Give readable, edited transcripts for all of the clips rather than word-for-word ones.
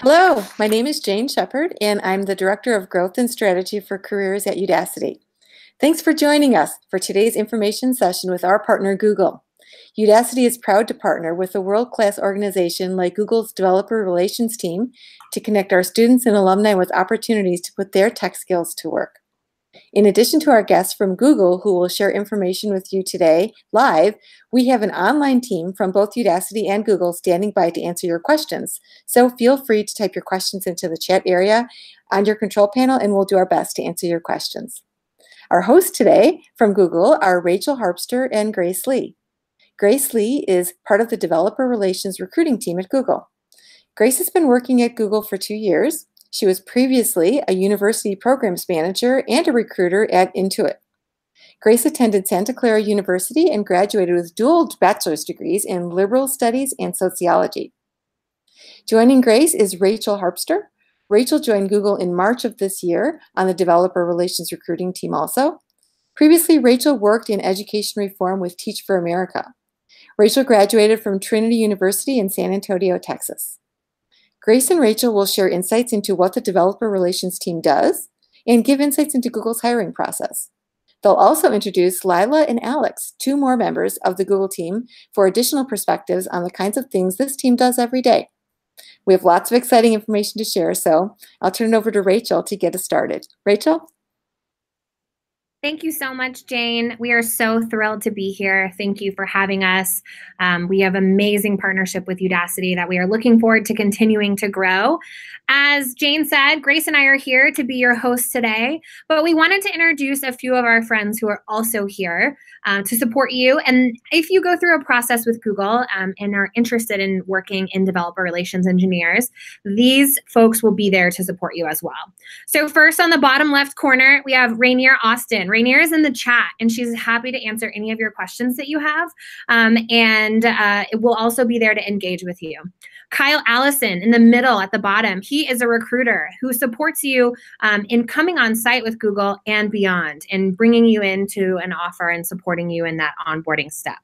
Hello, my name is Jane Shepard, and I'm the Director of Growth and Strategy for Careers at Udacity. Thanks for joining us for today's information session with our partner, Google. Udacity is proud to partner with a world-class organization like Google's Developer Relations team to connect our students and alumni with opportunities to put their tech skills to work. In addition to our guests from Google who will share information with you today live, we have an online team from both Udacity and Google standing by to answer your questions. So feel free to type your questions into the chat area on your control panel and we'll do our best to answer your questions. Our hosts today from Google are Rachel Harpster and Grace Lee. Grace Lee is part of the Developer Relations recruiting team at Google. Grace has been working at Google for 2 years. She was previously a university programs manager and a recruiter at Intuit. Grace attended Santa Clara University and graduated with dual bachelor's degrees in liberal studies and sociology. Joining Grace is Rachel Harpster. Rachel joined Google in March of this year on the Developer Relations recruiting team also. Previously, Rachel worked in education reform with Teach for America. Rachel graduated from Trinity University in San Antonio, Texas. Grace and Rachel will share insights into what the Developer Relations team does and give insights into Google's hiring process. They'll also introduce Lila and Alex, 2 more members of the Google team, for additional perspectives on the kinds of things this team does every day. We have lots of exciting information to share, so I'll turn it over to Rachel to get us started. Rachel? Thank you so much, Jane. We are so thrilled to be here. Thank you for having us. We have amazing partnership with Udacity that we are looking forward to continuing to grow. As Jane said, Grace and I are here to be your hosts today, but we wanted to introduce a few of our friends who are also here to support you. And if you go through a process with Google and are interested in working in developer relations engineers, these folks will be there to support you as well. So first, on the bottom left corner, we have Rainier Austin. Rainier is in the chat, and she's happy to answer any of your questions that you have, and it will also be there to engage with you. Kyle Allison in the middle at the bottom, he is a recruiter who supports you in coming on site with Google and beyond, and bringing you into an offer and supporting you in that onboarding step.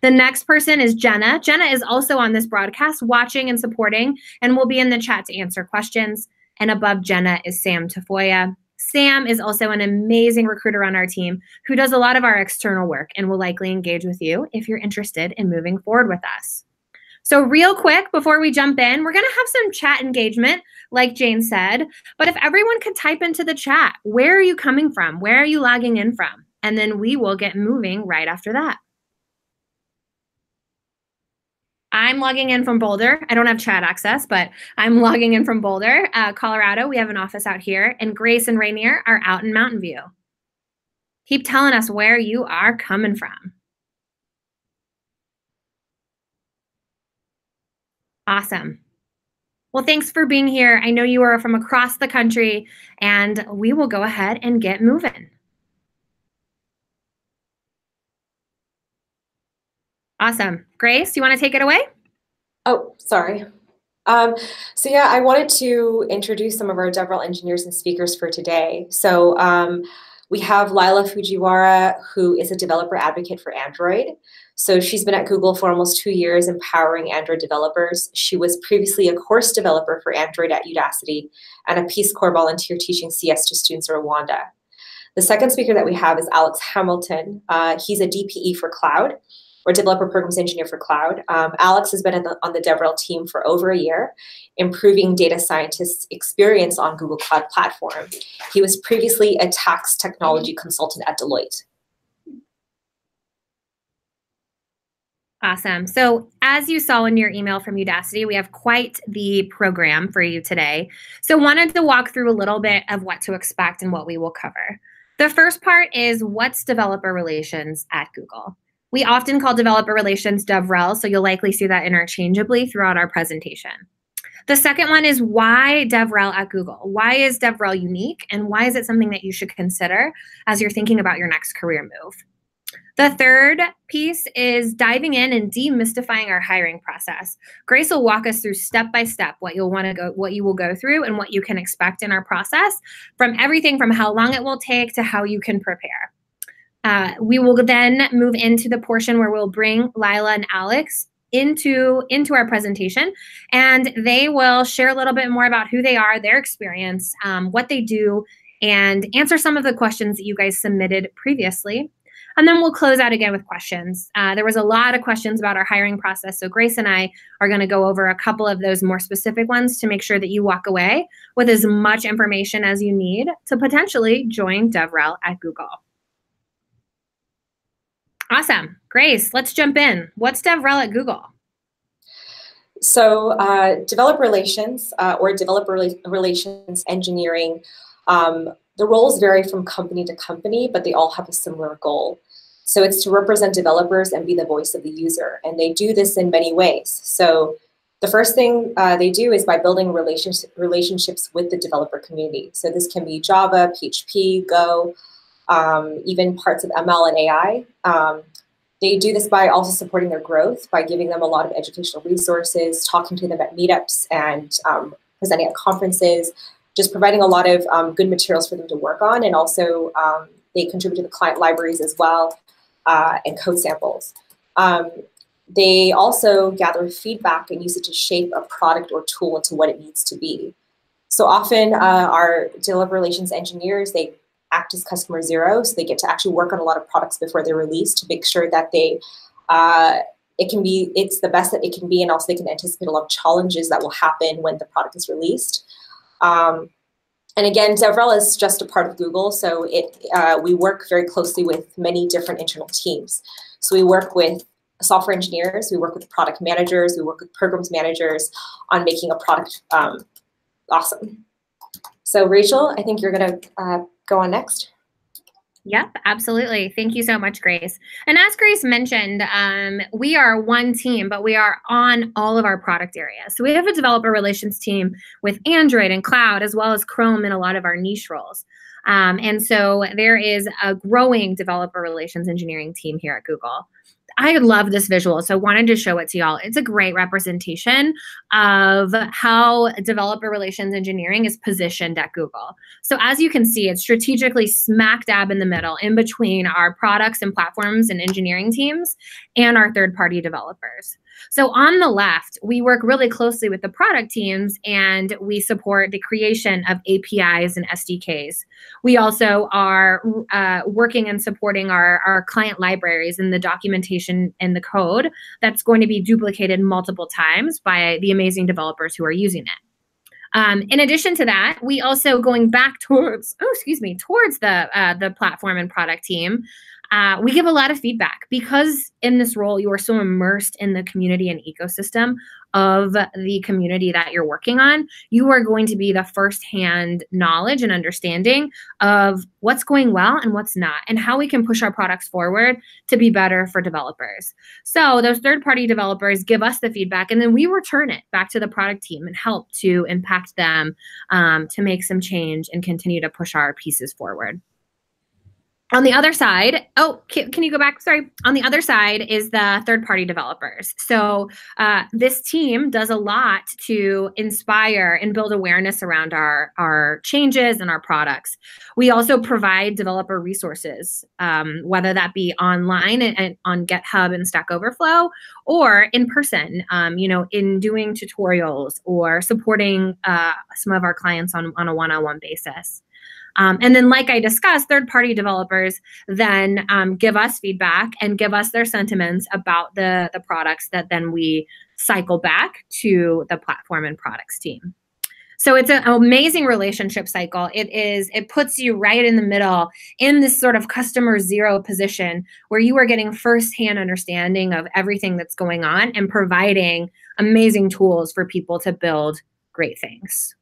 The next person is Jenna. Jenna is also on this broadcast, watching and supporting, and will be in the chat to answer questions. And above Jenna is Sam Tafoya. Sam is also an amazing recruiter on our team who does a lot of our external work and will likely engage with you if you're interested in moving forward with us. So real quick, before we jump in, we're going to have some chat engagement, like Jane said. But if everyone could type into the chat, where are you coming from? Where are you logging in from? And then we will get moving right after that. I'm logging in from Boulder. I don't have chat access, but I'm logging in from Boulder, Colorado. We have an office out here. And Grace and Rainier are out in Mountain View. Keep telling us where you are coming from. Awesome. Well, thanks for being here. I know you are from across the country, and we will go ahead and get moving. Awesome. Grace, you want to take it away? Oh, sorry. So yeah, I wanted to introduce some of our DevRel engineers and speakers for today. So we have Lila Fujiwara, who is a developer advocate for Android. So she's been at Google for almost 2 years empowering Android developers. She was previously a course developer for Android at Udacity and a Peace Corps volunteer teaching CS to students in Rwanda. The second speaker that we have is Alex Hamilton. He's a DPE for Cloud, or Developer Programs Engineer for Cloud. Alex has been on the DevRel team for over a year, improving data scientists' experience on Google Cloud Platform. He was previously a tax technology consultant at Deloitte. Awesome. So as you saw in your email from Udacity, we have quite the program for you today. So wanted to walk through a little bit of what to expect and what we will cover. The first part is what's developer relations at Google. We often call developer relations DevRel, so you'll likely see that interchangeably throughout our presentation. The second one is why DevRel at Google? Why is DevRel unique, and why is it something that you should consider as you're thinking about your next career move? The third piece is diving in and demystifying our hiring process. Grace will walk us through step by step what you will go through and what you can expect in our process, from everything from how long it will take to how you can prepare. We will then move into the portion where we'll bring Lila and Alex into our presentation, and they will share a little bit more about who they are, their experience, what they do, and answer some of the questions that you guys submitted previously. And then we'll close out again with questions. There was a lot of questions about our hiring process, so Grace and I are going to go over a couple of those more specific ones to make sure that you walk away with as much information as you need to potentially join DevRel at Google. Awesome. Grace, let's jump in. What's DevRel at Google? So developer relations or developer relations engineering, the roles vary from company to company, but they all have a similar goal. So it's to represent developers and be the voice of the user. And they do this in many ways. So the first thing they do is by building relationships with the developer community. So this can be Java, PHP, Go, even parts of ML and AI. They do this by also supporting their growth, by giving them a lot of educational resources, talking to them at meetups and presenting at conferences, just providing a lot of good materials for them to work on. And also they contribute to the client libraries as well and code samples. They also gather feedback and use it to shape a product or tool into what it needs to be. So often our developer relations engineers, they act as customer zero, so they get to actually work on a lot of products before they're released to make sure that it's the best that it can be, and also they can anticipate a lot of challenges that will happen when the product is released. And again, DevRel is just a part of Google, so we work very closely with many different internal teams. So we work with software engineers, we work with product managers, we work with programs managers on making a product awesome. So Rachel, I think you're going to go on next. Yep, absolutely. Thank you so much, Grace. And as Grace mentioned, we are one team, but we are on all of our product areas. So we have a developer relations team with Android and cloud, as well as Chrome and a lot of our niche roles. And so there is a growing developer relations engineering team here at Google. I love this visual, so I wanted to show it to y'all. It's a great representation of how developer relations engineering is positioned at Google. So as you can see, it's strategically smack dab in the middle, in between our products and platforms and engineering teams and our third-party developers. So on the left, we work really closely with the product teams, and we support the creation of APIs and SDKs. We also are working and supporting our client libraries and the documentation and the code that's going to be duplicated multiple times by the amazing developers who are using it. In addition to that, we also going back towards, towards the platform and product team. We give a lot of feedback because in this role, you are so immersed in the community and ecosystem of the community that you're working on. You are going to be the firsthand knowledge and understanding of what's going well and what's not, and how we can push our products forward to be better for developers. So those third-party developers give us the feedback, and then we return it back to the product team and help to impact them to make some change and continue to push our pieces forward. On the other side, can you go back? Sorry. On the other side is the third-party developers. So this team does a lot to inspire and build awareness around our changes and our products. We also provide developer resources, whether that be online and on GitHub and Stack Overflow, or in person, in doing tutorials or supporting some of our clients on a one-on-one basis. And then, like I discussed, third-party developers then give us feedback and give us their sentiments about the products that then we cycle back to the platform and products team. So it's an amazing relationship cycle. It puts you right in the middle in this sort of customer zero position where you are getting firsthand understanding of everything that's going on and providing amazing tools for people to build great things.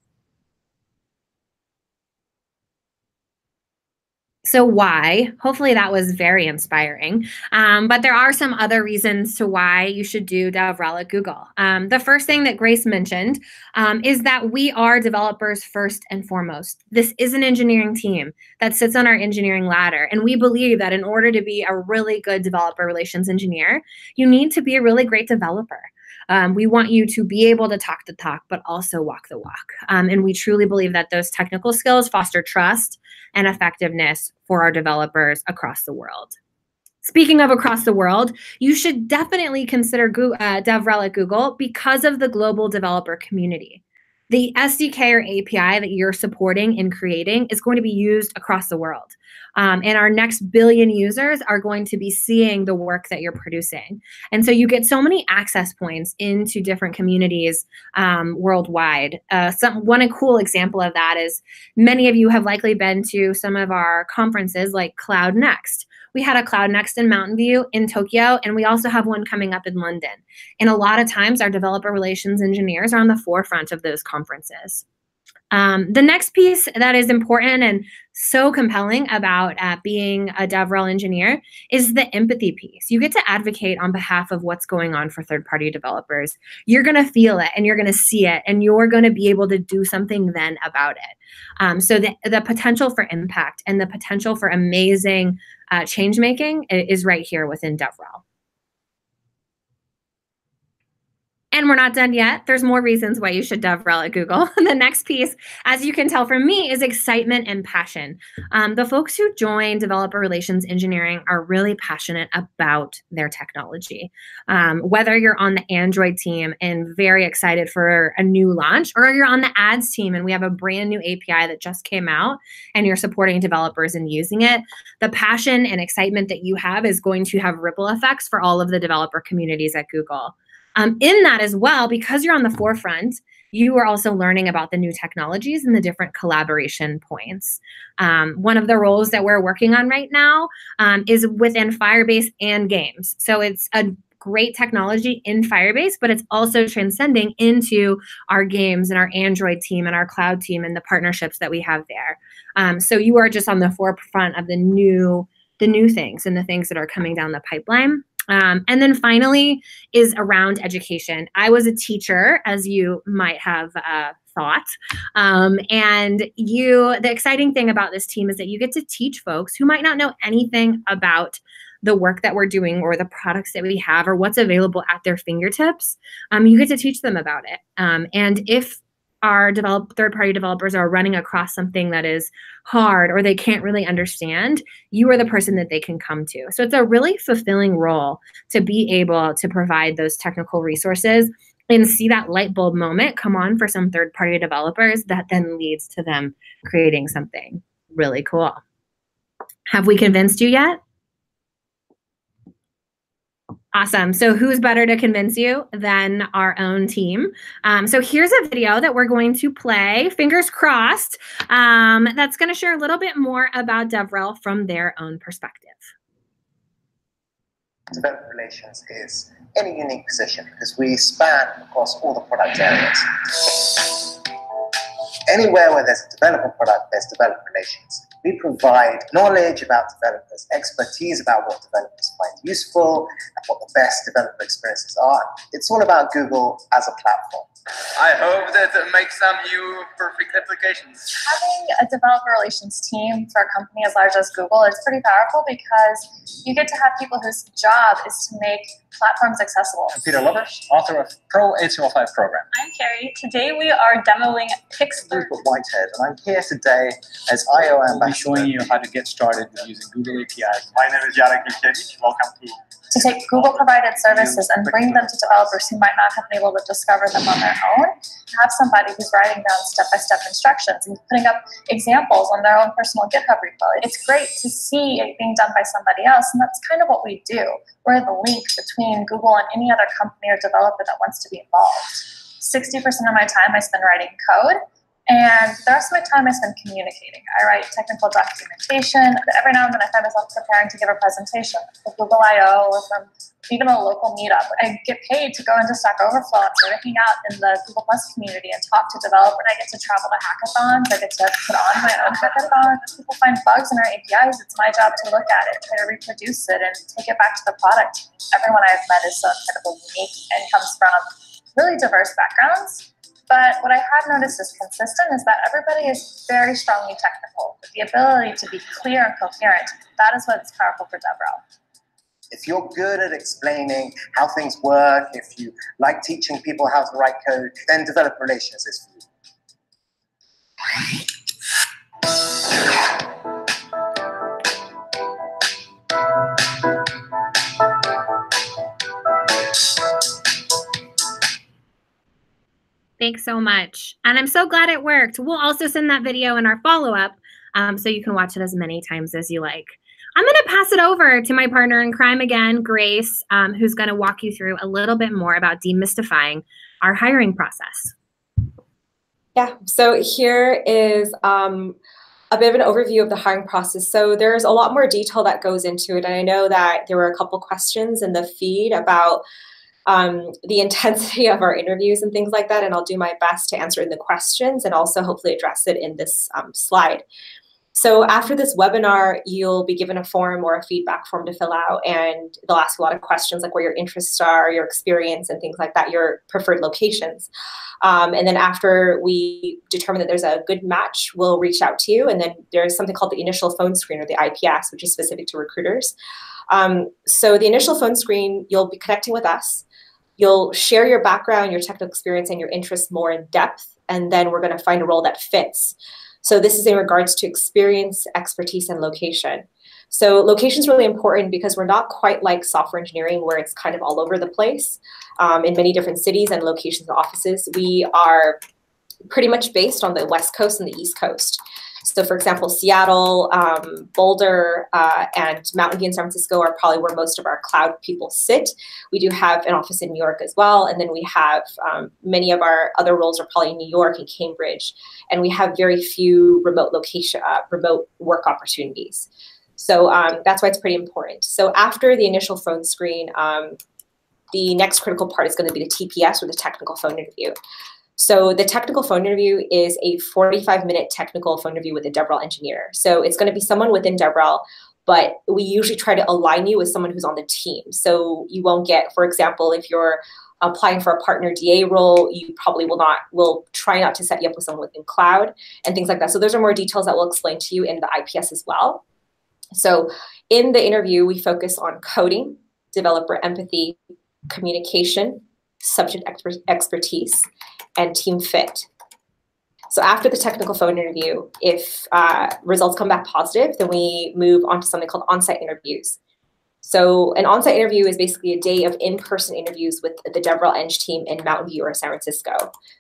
So why? Hopefully that was very inspiring. But there are some other reasons to why you should do DevRel at Google. The first thing that Grace mentioned is that we are developers first and foremost. This is an engineering team that sits on our engineering ladder. And we believe that in order to be a really good developer relations engineer, you need to be a really great developer. We want you to be able to talk the talk, but also walk the walk. And we truly believe that those technical skills foster trust and effectiveness for our developers across the world. Speaking of across the world, you should definitely consider DevRel at Google because of the global developer community. The SDK or API that you're supporting and creating is going to be used across the world. And our next billion users are going to be seeing the work that you're producing. And so you get so many access points into different communities worldwide. One cool example of that is many of you have likely been to some of our conferences like Cloud Next. We had a Cloud Next in Mountain View in Tokyo, and we also have one coming up in London. And a lot of times our developer relations engineers are on the forefront of those conferences. The next piece that is important and so compelling about being a DevRel engineer is the empathy piece. You get to advocate on behalf of what's going on for third-party developers. You're going to feel it and you're going to see it and you're going to be able to do something then about it. So the potential for impact and the potential for amazing change making is right here within DevRel. And we're not done yet. There's more reasons why you should DevRel at Google. The next piece, as you can tell from me, is excitement and passion. The folks who join developer relations engineering are really passionate about their technology. Whether you're on the Android team and very excited for a new launch, or you're on the ads team and we have a brand new API that just came out and you're supporting developers and using it, the passion and excitement that you have is going to have ripple effects for all of the developer communities at Google. In that as well, because you're on the forefront, you are also learning about the new technologies and the different collaboration points. One of the roles that we're working on right now is within Firebase and games. So it's a great technology in Firebase, but it's also transcending into our games and our Android team and our cloud team and the partnerships that we have there. So you are just on the forefront of the new things and the things that are coming down the pipeline. And then finally is around education. I was a teacher, as you might have thought. And the exciting thing about this team is that you get to teach folks who might not know anything about the work that we're doing or the products that we have or what's available at their fingertips. You get to teach them about it. And if our third-party developers are running across something that is hard or they can't really understand, you are the person that they can come to. So it's a really fulfilling role to be able to provide those technical resources and see that light bulb moment come on for some third-party developers that then leads to them creating something really cool. Have we convinced you yet? Awesome. So who's better to convince you than our own team? So here's a video that we're going to play, fingers crossed, that's going to share a little bit more about DevRel from their own perspective. Developer relations is in a unique position because we span across all the product areas. Anywhere where there's a developer product, there's developer relations. We provide knowledge about developers, expertise about what developers find useful, and what the best developer experiences are. It's all about Google as a platform. I hope that it makes some new perfect applications. Having a developer relations team for a company as large as Google is pretty powerful because you get to have people whose job is to make platforms accessible. I'm Peter Lovers, author of Pro HTML5 Program. I'm Carrie. Today we are demoing Pixel. Whitehead, and I'm here today as IO ambassador. I'll be showing you how to get started with using Google APIs. My name is Jarek Milkiewicz. Welcome to take Google provided services and bring them to developers who might not have been able to discover them on their own. Have somebody who's writing down step-by-step instructions and putting up examples on their own personal GitHub repo. It's great to see it being done by somebody else, and that's kind of what we do. We're the link between Google and any other company or developer that wants to be involved. 60% of my time I spend writing code, and the rest of my time I spend communicating. I write technical documentation. Every now and then I find myself preparing to give a presentation for Google I/O or from even a local meetup. I get paid to go into Stack Overflow and sort of hang out in the Google Plus community and talk to developers. I get to travel to hackathons. I get to put on my own hackathon. If people find bugs in our APIs, it's my job to look at it, try to reproduce it, and take it back to the product. Everyone I've met is so incredibly unique and comes from really diverse backgrounds. But what I have noticed is consistent is that everybody is very strongly technical, with the ability to be clear and coherent. That is what's powerful for DevRel. If you're good at explaining how things work, if you like teaching people how to write code, then developer relations is for you. Thanks so much. And I'm so glad it worked. We'll also send that video in our follow-up so you can watch it as many times as you like. I'm going to pass it over to my partner in crime again, Grace, who's going to walk you through a little bit more about demystifying our hiring process. Yeah, so here is a bit of an overview of the hiring process. So there's a lot more detail that goes into it. And I know that there were a couple questions in the feed about the intensity of our interviews and things like that. And I'll do my best to answer the questions and also hopefully address it in this slide. So after this webinar, you'll be given a form or a feedback form to fill out, and they'll ask a lot of questions like where your interests are, your experience, and things like that, your preferred locations. And then after we determine that there's a good match, we'll reach out to you. And then there's something called the initial phone screen, or the IPS, which is specific to recruiters. So the initial phone screen, you'll be connecting with us. You'll share your background, your technical experience, and your interests more in depth. And then we're going to find a role that fits. So this is in regards to experience, expertise, and location. So location is really important because we're not quite like software engineering where it's kind of all over the place in many different cities and locations and offices. We are pretty much based on the West Coast and the East Coast. So for example, Seattle, Boulder, and Mountain View and San Francisco are probably where most of our cloud people sit. We do have an office in New York as well. And then we have many of our other roles are probably in New York and Cambridge. And we have very few remote remote work opportunities. So that's why it's pretty important. So after the initial phone screen, the next critical part is going to be the TPS, or the technical phone interview. So the technical phone interview is a 45-minute technical phone interview with a DevRel engineer. So it's going to be someone within DevRel, but we usually try to align you with someone who's on the team. So you won't get, for example, if you're applying for a partner DA role, you probably will try not to set you up with someone within cloud and things like that. So those are more details that we'll explain to you in the IPS as well. So in the interview, we focus on coding, developer empathy, communication, subject expertise, and team fit. So after the technical phone interview, if results come back positive, then we move on to something called on-site interviews. So an on-site interview is basically a day of in-person interviews with the DevRel Eng team in Mountain View or San Francisco.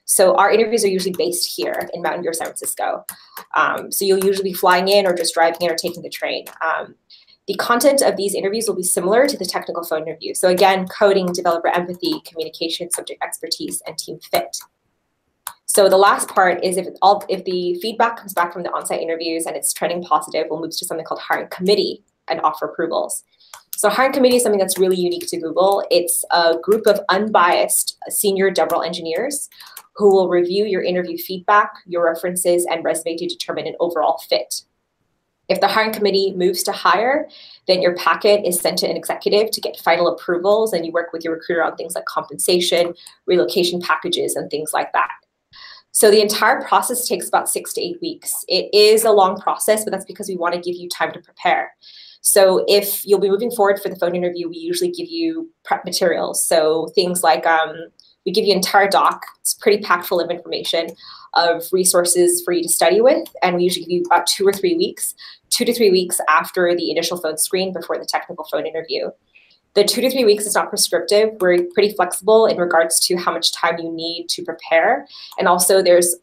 So our interviews are usually based here in Mountain View or San Francisco. So you'll usually be flying in or just driving in or taking the train. The content of these interviews will be similar to the technical phone interview. So again, coding, developer empathy, communication, subject expertise, and team fit. So the last part is if the feedback comes back from the on-site interviews and it's trending positive, we'll move to something called hiring committee and offer approvals. So hiring committee is something that's really unique to Google. It's a group of unbiased senior DevRel engineers who will review your interview feedback, your references, and resume to determine an overall fit. If the hiring committee moves to hire, then your packet is sent to an executive to get final approvals, and you work with your recruiter on things like compensation, relocation packages, and things like that. So the entire process takes about 6 to 8 weeks. It is a long process, but that's because we want to give you time to prepare. So if you'll be moving forward for the phone interview, we usually give you prep materials. So things like we give you an entire doc. It's pretty packed full of information of resources for you to study with. And we usually give you about 2 or 3 weeks, 2 to 3 weeks after the initial phone screen before the technical phone interview. The 2 to 3 weeks is not prescriptive. We're pretty flexible in regards to how much time you need to prepare. And also there's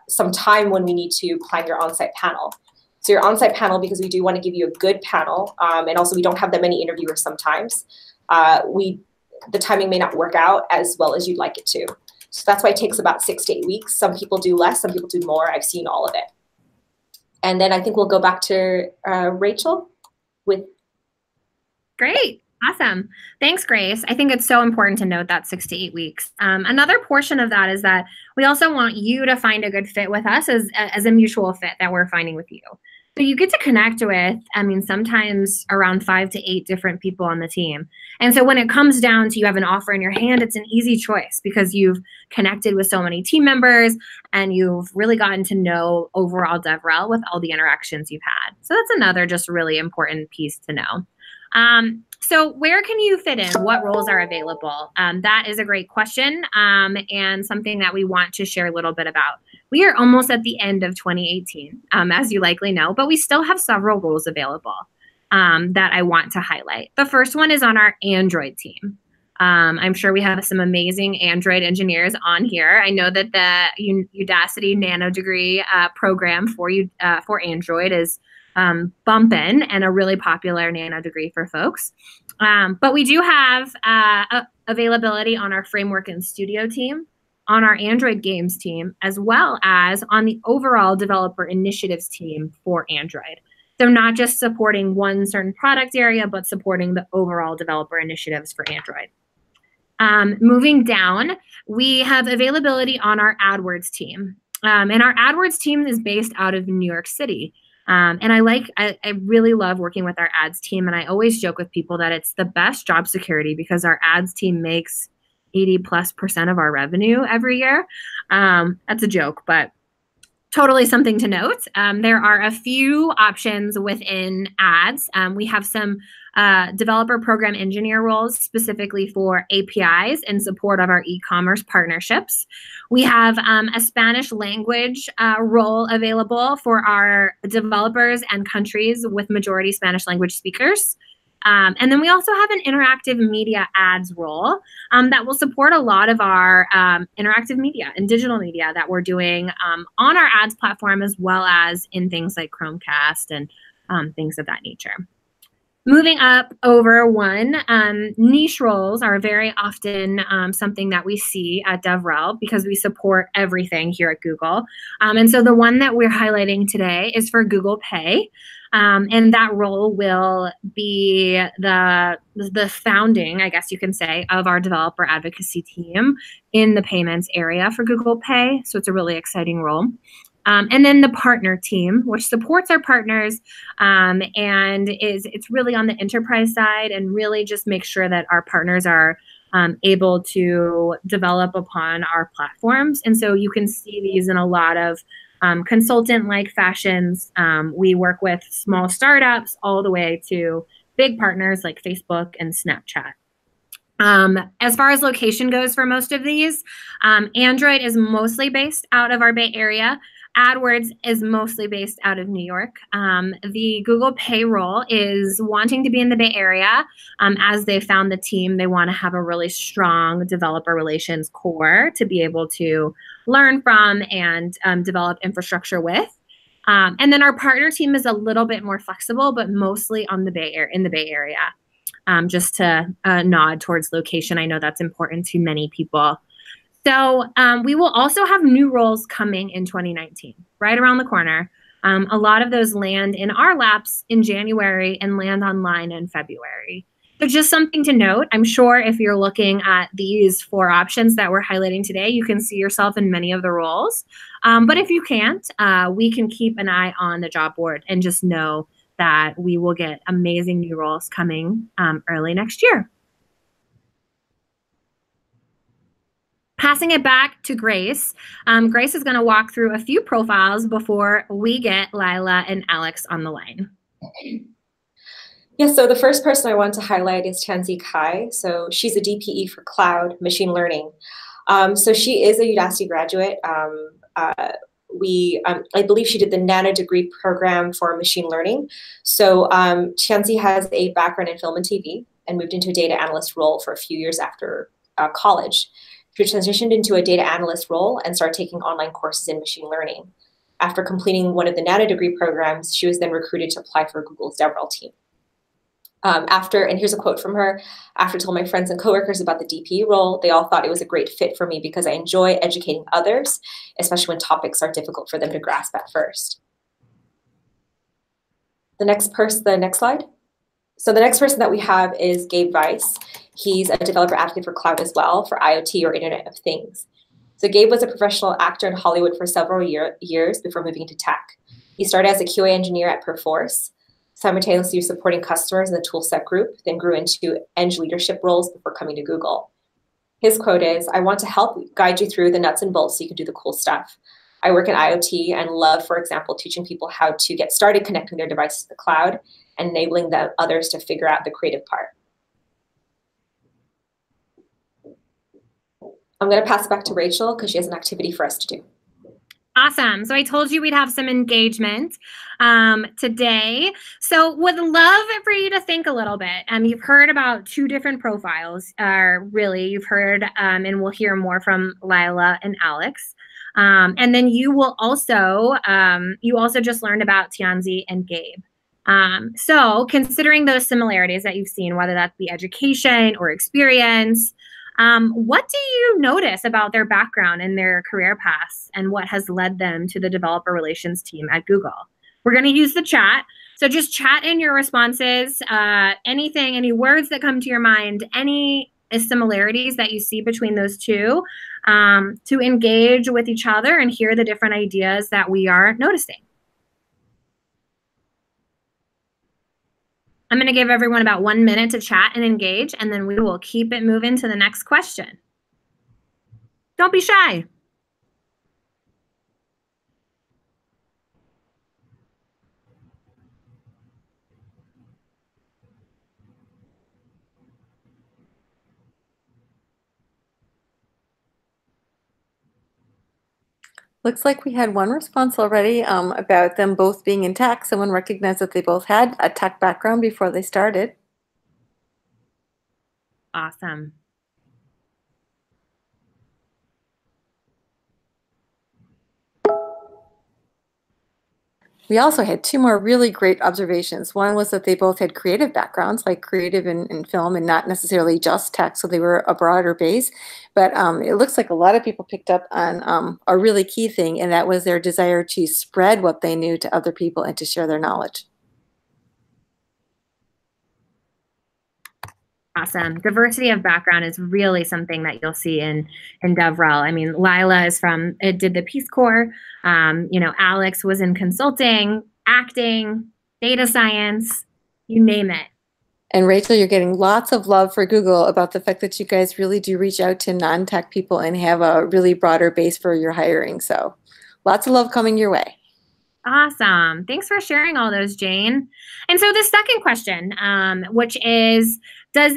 some time when we need to plan your on-site panel. So your on-site panel, because we do want to give you a good panel, and also we don't have that many interviewers sometimes, the timing may not work out as well as you'd like it to. So that's why it takes about 6 to 8 weeks. Some people do less, some people do more. I've seen all of it. And then I think we'll go back to Rachel with. Great. Awesome. Thanks, Grace. I think it's so important to note that 6 to 8 weeks. Another portion of that is that we also want you to find a good fit with us as a mutual fit that we're finding with you. So you get to connect with, sometimes around 5 to 8 different people on the team. And so when it comes down to you have an offer in your hand, it's an easy choice because you've connected with so many team members and you've really gotten to know overall DevRel with all the interactions you've had. So that's another just really important piece to know. So where can you fit in? What roles are available? That is a great question and something that we want to share a little bit about. We are almost at the end of 2018, as you likely know, but we still have several roles available that I want to highlight. The first one is on our Android team. I'm sure we have some amazing Android engineers on here. I know that the Udacity Nano Degree program for Android is bumping and a really popular nano degree for folks. But we do have availability on our Framework and Studio team, on our Android games team, as well as on the overall developer initiatives team for Android. So not just supporting one certain product area, but supporting the overall developer initiatives for Android. Moving down, we have availability on our AdWords team. And our AdWords team is based out of New York City. And I really love working with our ads team. And I always joke with people that it's the best job security because our ads team makes 80+% of our revenue every year. That's a joke, but totally something to note. There are a few options within ads. We have some developer program engineer roles specifically for APIs in support of our e-commerce partnerships. We have a Spanish language role available for our developers and countries with majority Spanish language speakers. And then we also have an interactive media ads role that will support a lot of our interactive media and digital media that we're doing on our ads platform, as well as in things like Chromecast and things of that nature. Moving up over one, niche roles are very often something that we see at DevRel because we support everything here at Google. And so the one that we're highlighting today is for Google Pay. And that role will be the founding, I guess you can say, of our developer advocacy team in the payments area for Google Pay. So it's a really exciting role. And then the partner team, which supports our partners and it's really on the enterprise side and really just make sure that our partners are able to develop upon our platforms. And so you can see these in a lot of consultant-like fashions. We work with small startups all the way to big partners like Facebook and Snapchat. As far as location goes for most of these, Android is mostly based out of our Bay Area. AdWords is mostly based out of New York. The Google Payroll is wanting to be in the Bay Area. As they found the team, they want to have a really strong developer relations core to be able to learn from and develop infrastructure with. And then our partner team is a little bit more flexible, but mostly on the in the Bay Area. Just to nod towards location, I know that's important to many people. So we will also have new roles coming in 2019, right around the corner. A lot of those land in our laps in January and land online in February. So just something to note. I'm sure if you're looking at these 4 options that we're highlighting today, you can see yourself in many of the roles. But if you can't, we can keep an eye on the job board and just know that we will get amazing new roles coming early next year. Passing it back to Grace. Grace is going to walk through a few profiles before we get Lila and Alex on the line. Yeah, so the first person I want to highlight is Tianzi Kai. So she's a DPE for cloud machine learning. So she is a Udacity graduate. I believe she did the Nano Degree program for machine learning. So Tianzi has a background in film and TV and moved into a data analyst role for a few years after college. She transitioned into a data analyst role and started taking online courses in machine learning. After completing one of the Nano Degree programs, she was then recruited to apply for Google's DevRel team. And here's a quote from her, after I told my friends and coworkers about the DPE role, they all thought it was a great fit for me because I enjoy educating others, especially when topics are difficult for them to grasp at first. The next slide. So the next person that we have is Gabe Weiss. He's a developer advocate for cloud as well, for IoT or Internet of Things. So Gabe was a professional actor in Hollywood for several years before moving into tech. He started as a QA engineer at Perforce, simultaneously supporting customers in the toolset group, then grew into eng leadership roles before coming to Google. His quote is, "I want to help guide you through the nuts and bolts so you can do the cool stuff. I work in IoT and love, for example, teaching people how to get started connecting their devices to the cloud and enabling the others to figure out the creative part." I'm going to pass it back to Rachel because she has an activity for us to do. Awesome. So I told you we'd have some engagement today. So would love for you to think a little bit. You've heard about two different profiles, really. You've heard, and we'll hear more from Lila and Alex. And then you also just learned about Tianzi and Gabe. So considering those similarities that you've seen, whether that be education or experience, what do you notice about their background and their career paths and what has led them to the developer relations team at Google? We're going to use the chat. So just chat in your responses, any words that come to your mind, any similarities that you see between those two, to engage with each other and hear the different ideas that we are noticing. I'm going to give everyone about 1 minute to chat and engage, and then we will keep it moving to the next question. Don't be shy. Looks like we had one response already about them both being in tech. Someone recognized that they both had a tech background before they started. Awesome. We also had two more really great observations. One was that they both had creative backgrounds, like creative in film and not necessarily just tech, so they were a broader base. But it looks like a lot of people picked up on a really key thing, and that was their desire to spread what they knew to other people and to share their knowledge. Awesome. Diversity of background is really something that you'll see in DevRel. I mean, Lila did the Peace Corps. Alex was in consulting, acting, data science, you name it. And Rachel, you're getting lots of love for Google about the fact that you guys really do reach out to non-tech people and have a really broader base for your hiring. So lots of love coming your way. Awesome. Thanks for sharing all those, Jane. And so the second question, which is,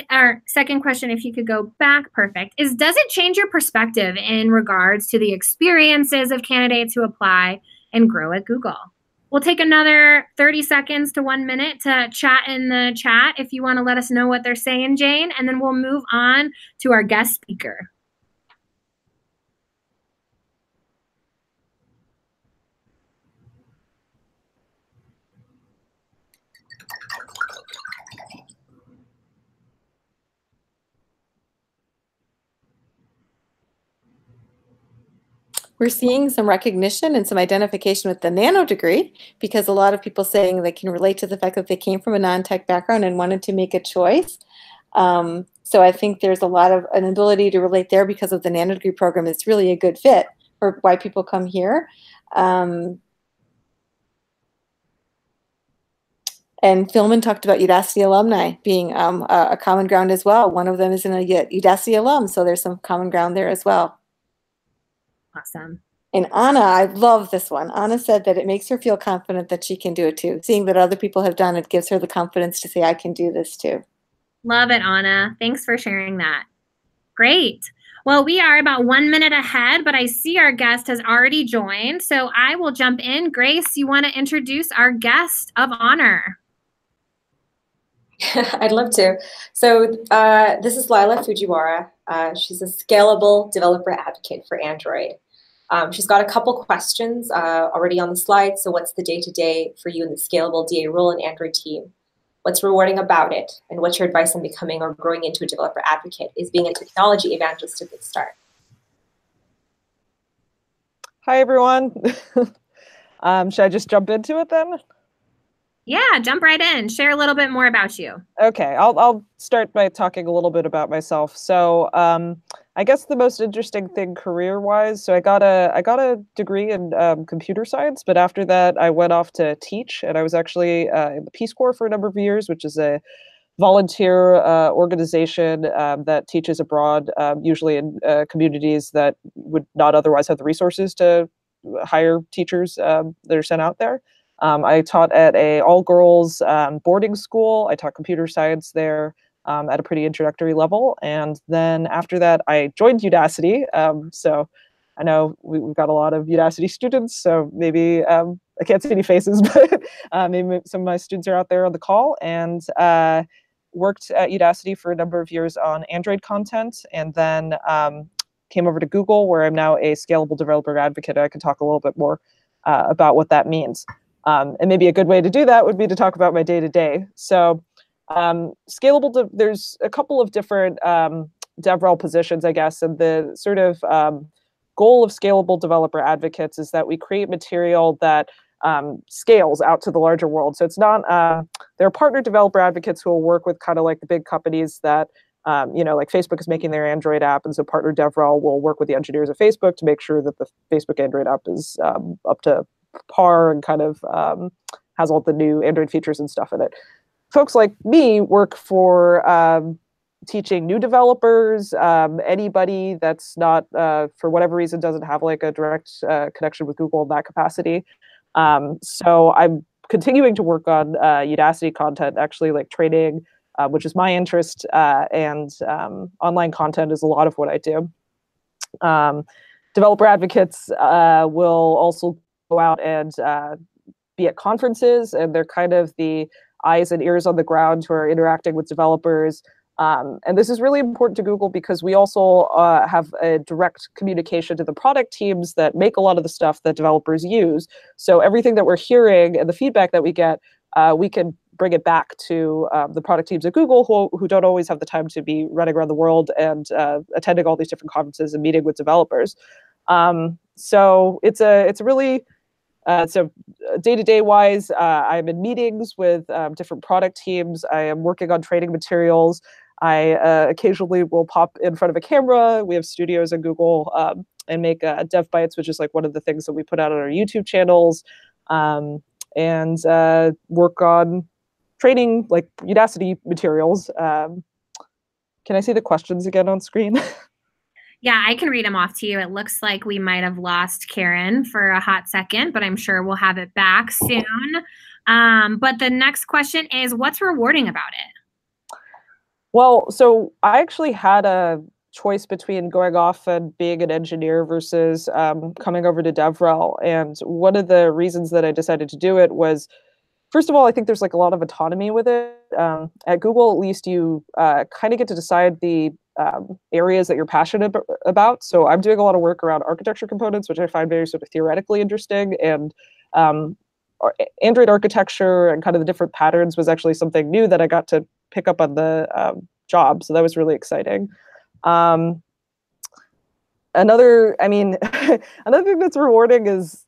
our second question, if you could go back, perfect, is does it change your perspective in regards to the experiences of candidates who apply and grow at Google? We'll take another 30 seconds to 1 minute to chat in the chat if you want to let us know what they're saying, Jane, and then we'll move on to our guest speaker. We're seeing some recognition and some identification with the nano degree because a lot of people saying they can relate to the fact that they came from a non-tech background and wanted to make a choice. So I think there's a lot of an ability to relate there because of the nano degree program. It's really a good fit for why people come here. And Philman talked about Udacity alumni being a common ground as well. One of them is a Udacity alum, so there's some common ground there as well. Awesome. And Anna, I love this one. Anna said that it makes her feel confident that she can do it too. Seeing that other people have done it gives her the confidence to say, I can do this too. Love it, Anna. Thanks for sharing that. Great. Well, we are about 1 minute ahead, but I see our guest has already joined. So I will jump in. Grace, you want to introduce our guest of honor? I'd love to. So this is Lila Fujiwara. She's a scalable developer advocate for Android. She's got a couple questions already on the slide. So what's the day-to-day for you in the scalable DA role in Android team? What's rewarding about it? And what's your advice on becoming or growing into a developer advocate? Is being a technology evangelist a good start? Hi, everyone. Should I just jump into it then? Yeah, jump right in. Share a little bit more about you. Okay, I'll start by talking a little bit about myself. So I guess the most interesting thing career-wise, so I got a degree in computer science, but after that I went off to teach, and I was actually in the Peace Corps for a number of years, which is a volunteer organization that teaches abroad, usually in communities that would not otherwise have the resources to hire teachers that are sent out there. I taught at a all-girls boarding school. I taught computer science there at a pretty introductory level. And then after that, I joined Udacity. So I know we've got a lot of Udacity students, so maybe I can't see any faces, but maybe some of my students are out there on the call, and worked at Udacity for a number of years on Android content, and then came over to Google, where I'm now a scalable developer advocate. I can talk a little bit more about what that means. And maybe a good way to do that would be to talk about my day-to-day. So scalable, there's a couple of different DevRel positions, I guess, and the sort of goal of scalable developer advocates is that we create material that scales out to the larger world. So it's not, there are partner developer advocates who will work with kind of like the big companies that, like Facebook is making their Android app, and so partner DevRel will work with the engineers at Facebook to make sure that the Facebook Android app is up to par and kind of has all the new Android features and stuff in it. Folks like me work for teaching new developers, anybody that's not, for whatever reason, doesn't have like a direct connection with Google in that capacity. So I'm continuing to work on Udacity content, actually like training, which is my interest, and online content is a lot of what I do. Developer advocates will also go out and be at conferences, and they're kind of the eyes and ears on the ground who are interacting with developers. And this is really important to Google because we also have a direct communication to the product teams that make a lot of the stuff that developers use. So everything that we're hearing and the feedback that we get, we can bring it back to the product teams at Google who don't always have the time to be running around the world and attending all these different conferences and meeting with developers. So it's a really, so day-to-day wise, I'm in meetings with different product teams. I am working on training materials. I occasionally will pop in front of a camera. We have studios at Google and make Dev Bites, which is like one of the things that we put out on our YouTube channels, and work on training like Udacity materials. Can I see the questions again on screen? Yeah, I can read them off to you. It looks like we might have lost Karen for a hot second, but I'm sure we'll have it back soon. But the next question is, what's rewarding about it? Well, so I actually had a choice between going off and being an engineer versus coming over to DevRel. And one of the reasons that I decided to do it was, first of all, I think there's like a lot of autonomy with it. At Google, at least, you kind of get to decide the areas that you're passionate about. So I'm doing a lot of work around architecture components, which I find very sort of theoretically interesting. And Android architecture and kind of the different patterns was actually something new that I got to pick up on the job. So that was really exciting. Another thing that's rewarding is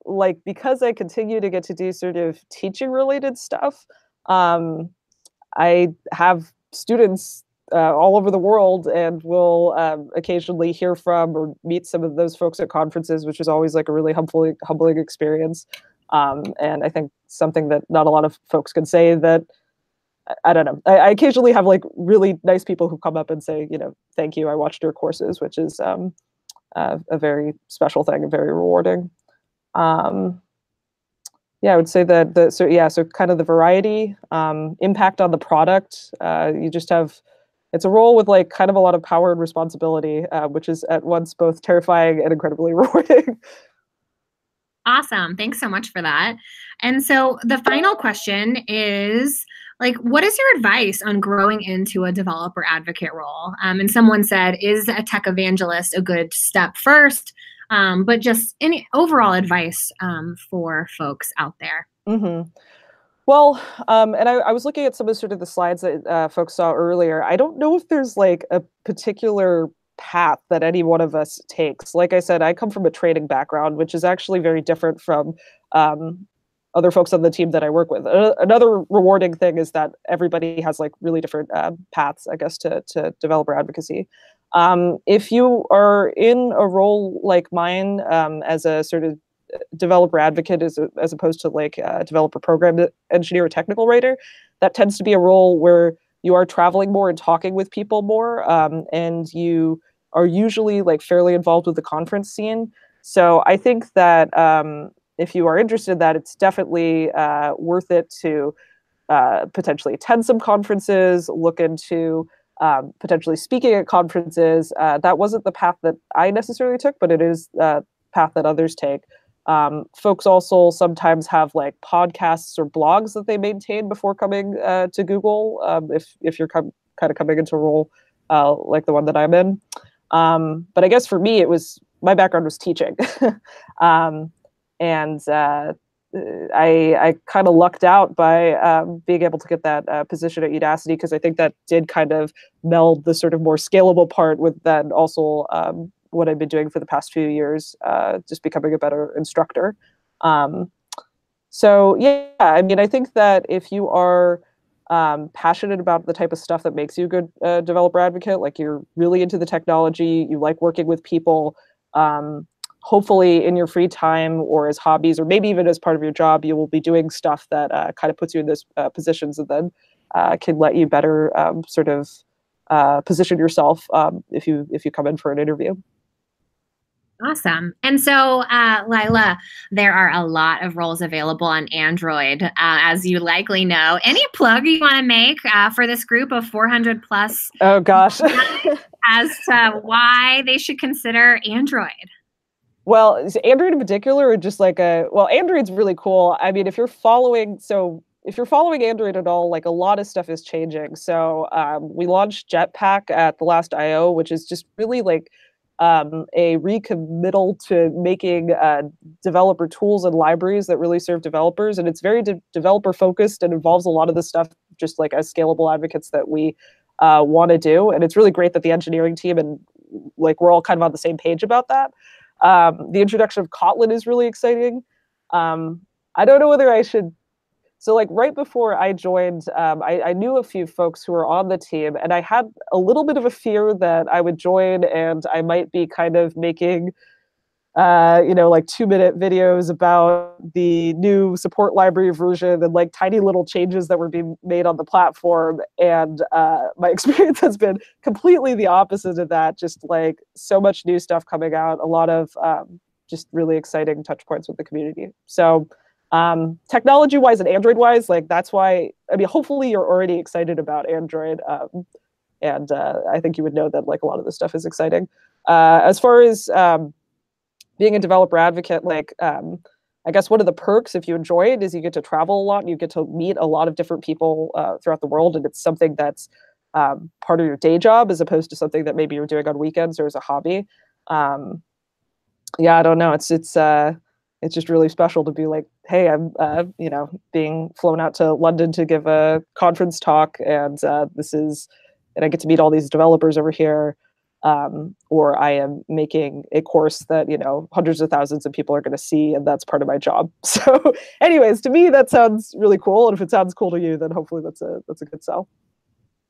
like, because I continue to get to do sort of teaching related stuff, I have students all over the world and will occasionally hear from or meet some of those folks at conferences, which is always like a really humbling experience. And I think something that not a lot of folks can say that, I don't know. I occasionally have like really nice people who come up and say, thank you, I watched your courses, which is a very special thing and very rewarding. Yeah, I would say that so kind of the variety, impact on the product. You just have, it's a role with like kind of a lot of power and responsibility, which is at once both terrifying and incredibly rewarding. Awesome. Thanks so much for that. And so the final question is, like, what is your advice on growing into a developer advocate role? And someone said, is a tech evangelist a good step first? But just any overall advice for folks out there. Mm-hmm. Well, and I was looking at some of sort of the slides that folks saw earlier. I don't know if there's like a particular path that any one of us takes. Like I said, I come from a training background, which is actually very different from other folks on the team that I work with. Another rewarding thing is that everybody has like really different paths, I guess, to developer advocacy. If you are in a role like mine as a sort of developer advocate as opposed to like a developer program engineer or technical writer, that tends to be a role where you are traveling more and talking with people more, and you are usually like fairly involved with the conference scene. So I think that if you are interested in that, it's definitely worth it to potentially attend some conferences, look into potentially speaking at conferences. That wasn't the path that I necessarily took, but it is the path that others take. Folks also sometimes have like podcasts or blogs that they maintain before coming to Google, if you're kind of coming into a role like the one that I'm in. But I guess for me, my background was teaching. And I kind of lucked out by being able to get that position at Udacity, because I think that did kind of meld the sort of more scalable part with then also what I've been doing for the past few years, just becoming a better instructor. So yeah, I mean, I think that if you are passionate about the type of stuff that makes you a good developer advocate, like you're really into the technology, you like working with people, hopefully in your free time or as hobbies, or maybe even as part of your job, you will be doing stuff that kind of puts you in those positions and then can let you better sort of position yourself if you come in for an interview. Awesome. And so, Lila, there are a lot of roles available on Android, as you likely know. Any plug you want to make for this group of 400 plus? Oh, gosh. As to why they should consider Android? Well, is Android in particular, or just like Android's really cool. I mean, if you're following Android at all, like a lot of stuff is changing. So we launched Jetpack at the last I/O, which is just really like a recommittal to making developer tools and libraries that really serve developers. And it's very developer focused and involves a lot of the stuff just like as scalable advocates that we want to do. And it's really great that the engineering team and like we're all kind of on the same page about that. The introduction of Kotlin is really exciting. I don't know whether I should. So like right before I joined, I knew a few folks who were on the team, and I had a little bit of a fear that I would join and I might be kind of making, like 2-minute videos about the new support library version and like tiny little changes that were being made on the platform. And my experience has been completely the opposite of that. Just like so much new stuff coming out, a lot of just really exciting touch points with the community. So technology wise and Android wise, like that's why, I mean, hopefully you're already excited about Android. And I think you would know that like a lot of this stuff is exciting. As far as being a developer advocate, like I guess one of the perks, if you enjoy it, is you get to travel a lot and you get to meet a lot of different people throughout the world. And it's something that's part of your day job as opposed to something that maybe you're doing on weekends or as a hobby. Yeah, I don't know. It's just really special to be like, hey, I'm being flown out to London to give a conference talk, and I get to meet all these developers over here. Or I am making a course that, hundreds of thousands of people are going to see, and that's part of my job. So anyways, to me, that sounds really cool. And if it sounds cool to you, then hopefully that's a good sell.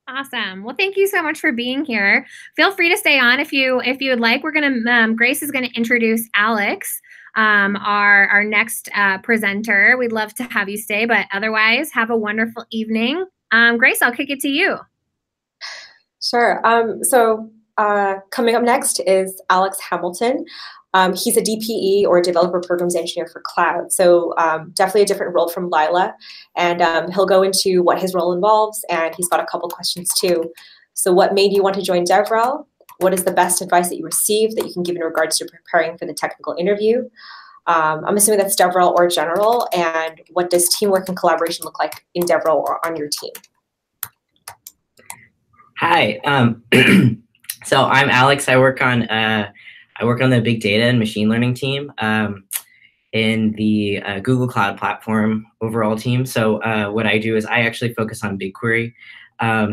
Awesome. Well, thank you so much for being here. Feel free to stay on if you would like. We're going to, Grace is going to introduce Alex, our next presenter. We'd love to have you stay, but otherwise have a wonderful evening. Grace, I'll kick it to you. Sure. Coming up next is Alex Hamilton. He's a DPE, or Developer Programs Engineer for Cloud. So definitely a different role from Lila. And he'll go into what his role involves, and he's got a couple questions too. So what made you want to join DevRel? What is the best advice that you received that you can give in regards to preparing for the technical interview? I'm assuming that's DevRel or General. And what does teamwork and collaboration look like in DevRel or on your team? Hi. So I'm Alex. I work on the big data and machine learning team in the Google Cloud Platform overall team. So what I do is I actually focus on BigQuery.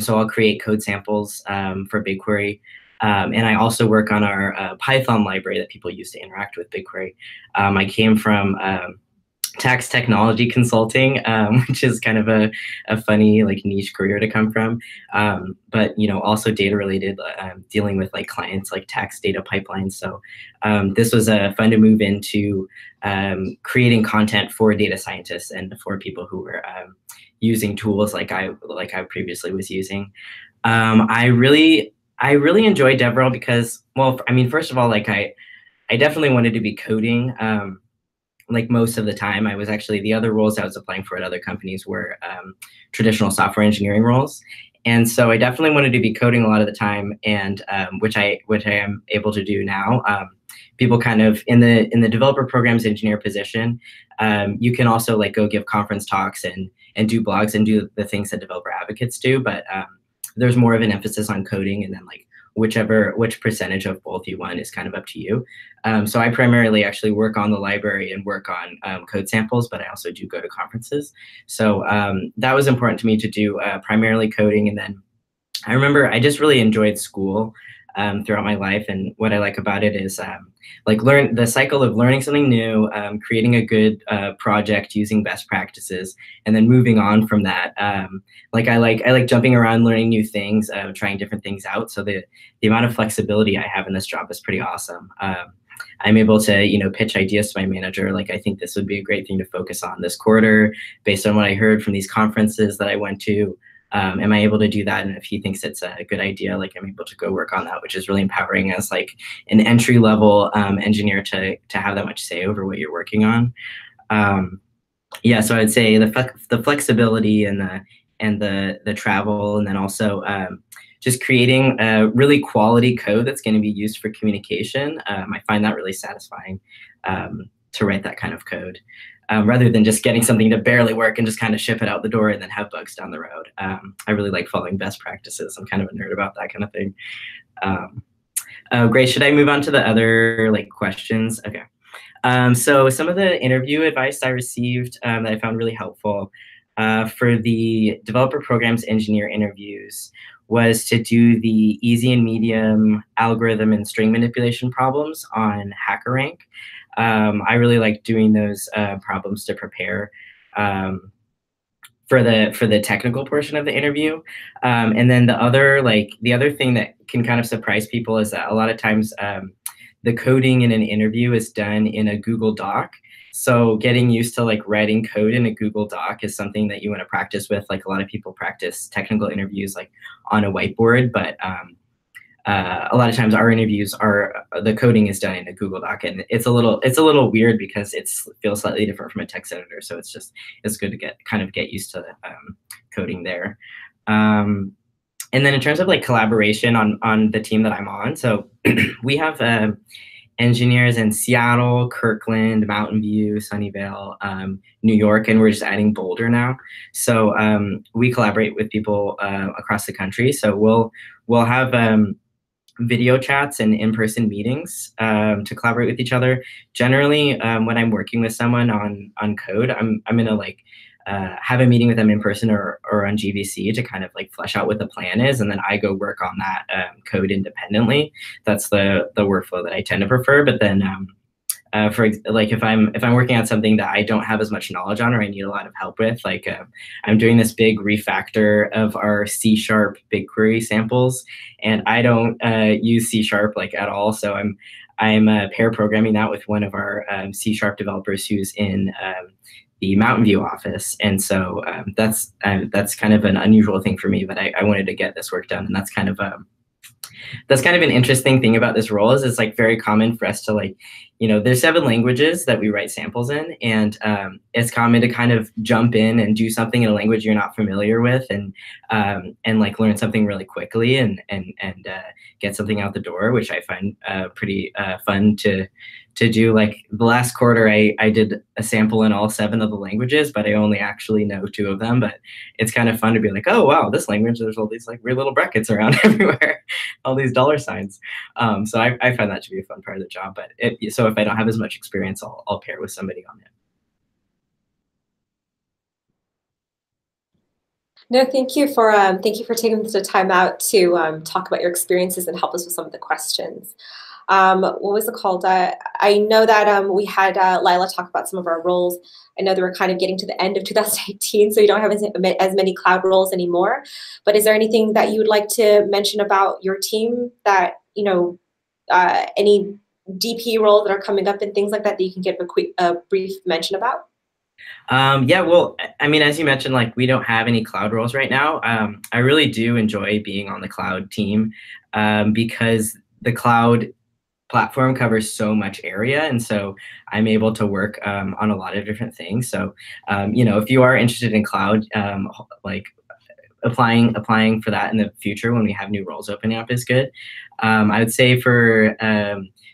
So I'll create code samples for BigQuery. And I also work on our Python library that people use to interact with BigQuery. I came from tax technology consulting, which is kind of a funny like niche career to come from, but also data related, dealing with like clients like tax data pipelines. So this was fun to move into creating content for data scientists and for people who were using tools like I previously was using. I really enjoyed DevRel because, well, I mean, first of all, like I definitely wanted to be coding. Like most of the time, I was actually, the other roles I was applying for at other companies were traditional software engineering roles. And so I definitely wanted to be coding a lot of the time, and which I am able to do now. People kind of in the developer programs engineer position, you can also like go give conference talks and do blogs and do the things that developer advocates do, but there's more of an emphasis on coding, and then like which percentage of both you want is kind of up to you. So I primarily actually work on the library and work on code samples, but I also do go to conferences. So that was important to me to do primarily coding. And then I remember I just really enjoyed school throughout my life. And what I like about it is like the cycle of learning something new, creating a good project using best practices, and then moving on from that. I like jumping around, learning new things, trying different things out. So the amount of flexibility I have in this job is pretty awesome. I'm able to, pitch ideas to my manager. Like, I think this would be a great thing to focus on this quarter based on what I heard from these conferences that I went to. Am I able to do that? And if he thinks it's a good idea, like I'm able to go work on that, which is really empowering as like an entry level engineer to have that much say over what you're working on. Yeah, so I'd say the flexibility and the travel, and then also just creating a really quality code that's going to be used for communication. I find that really satisfying to write that kind of code. Rather than just getting something to barely work and just kind of ship it out the door and then have bugs down the road. I really like following best practices. I'm kind of a nerd about that kind of thing. Great, should I move on to the other questions? Okay. So some of the interview advice I received that I found really helpful for the developer programs engineer interviews was to do the easy and medium algorithm and string manipulation problems on HackerRank. I really like doing those problems to prepare for the technical portion of the interview. And then the other thing that can kind of surprise people is that a lot of times the coding in an interview is done in a Google Doc. So getting used to like writing code in a Google Doc is something that you want to practice with. Like a lot of people practice technical interviews like on a whiteboard, but a lot of times our interviews the coding is done in a Google Doc, and it's a little weird because it feels slightly different from a text editor. So it's good to get used to coding there. And then in terms of like collaboration on the team that I'm on, so we have engineers in Seattle, Kirkland, Mountain View, Sunnyvale, New York, and we're just adding Boulder now. So we collaborate with people across the country. So we'll have video chats and in-person meetings to collaborate with each other. Generally, when I'm working with someone on code, I'm gonna have a meeting with them in person or on GVC to kind of like flesh out what the plan is, and then I go work on that code independently. That's the workflow that I tend to prefer. But then if I'm working on something that I don't have as much knowledge on or I need a lot of help with, I'm doing this big refactor of our C# BigQuery samples, and I don't use C# at all. So I'm pair programming that with one of our C# developers who's in the Mountain View office. And so that's kind of an unusual thing for me, but I wanted to get this work done. And that's kind of an interesting thing about this role is it's like very common for us to there's 7 languages that we write samples in, and it's common to kind of jump in and do something in a language you're not familiar with, and like learn something really quickly and get something out the door, which I find pretty fun to do. Like the last quarter, I did a sample in all 7 of the languages, but I only actually know 2 of them. But it's kind of fun to be like, oh wow, this language, there's all these like weird little brackets around everywhere, all these $ signs. So I find that to be a fun part of the job. But so if I don't have as much experience, I'll pair with somebody on it. No, thank you for taking the time out to talk about your experiences and help us with some of the questions. What was it called? I know that we had Lila talk about some of our roles. I know that we're kind of getting to the end of 2018, so you don't have as many cloud roles anymore. But is there anything that you would like to mention about your team that, any DP roles that are coming up and things like that you can give a brief mention about? Yeah, well, I mean, as you mentioned, like we don't have any cloud roles right now. I really do enjoy being on the cloud team because the cloud platform covers so much area, and so I'm able to work on a lot of different things. So, if you are interested in cloud, applying for that in the future when we have new roles opening up is good. I would say for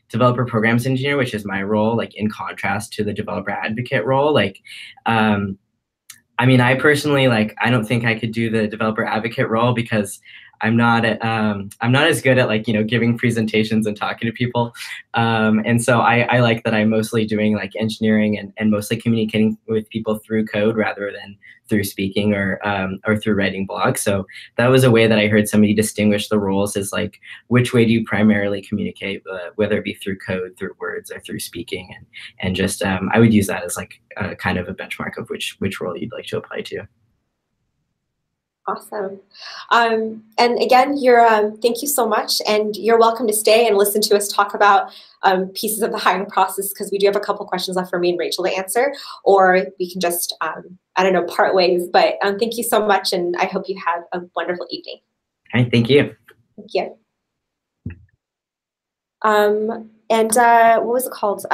developer programs engineer, which is my role, like in contrast to the developer advocate role, like I mean, I personally, like, I don't think I could do the developer advocate role because I'm not as good at, like, you know, giving presentations and talking to people. And so I like that I'm mostly doing like engineering and mostly communicating with people through code rather than through speaking or through writing blogs. So that was a way that I heard somebody distinguish the roles, is like, which way do you primarily communicate, whether it be through code, through words, or through speaking, and just I would use that as like kind of a benchmark of which role you'd like to apply to. Awesome. And again, thank you so much, and you're welcome to stay and listen to us talk about pieces of the hiring process, because we do have a couple questions left for me and Rachel to answer, or we can just, I don't know, part ways. But thank you so much, and I hope you have a wonderful evening. All right, thank you. Thank you. What was it called?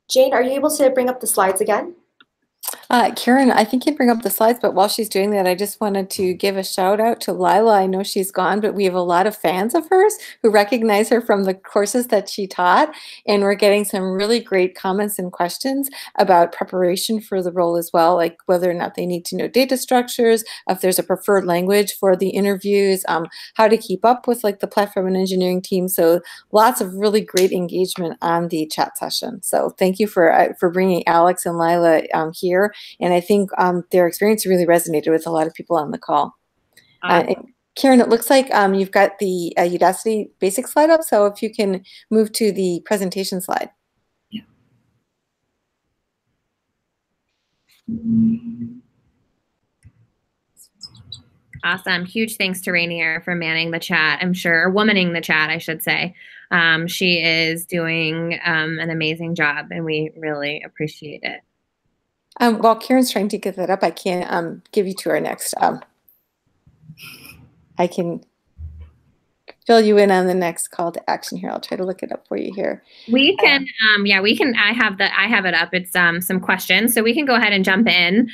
Jane, are you able to bring up the slides again? Karen, I think you bring up the slides, but while she's doing that, I just wanted to give a shout out to Lila. I know she's gone, but we have a lot of fans of hers who recognize her from the courses that she taught, and we're getting some really great comments and questions about preparation for the role as well, like whether or not they need to know data structures, if there's a preferred language for the interviews, how to keep up with like the platform and engineering team. So lots of really great engagement on the chat session. So thank you for bringing Alex and Lila here. And I think their experience really resonated with a lot of people on the call. Karen, it looks like you've got the Udacity basic slide up, so if you can move to the presentation slide. Yeah. Awesome. Huge thanks to Rainier for manning the chat, I'm sure, or womaning the chat, I should say. She is doing an amazing job, and we really appreciate it. While Karen's trying to get that up, I can give you to our next. I can fill you in on the next call to action here. I'll try to look it up for you here. We can, yeah, we can. I have it up. It's some questions, so we can go ahead and jump in.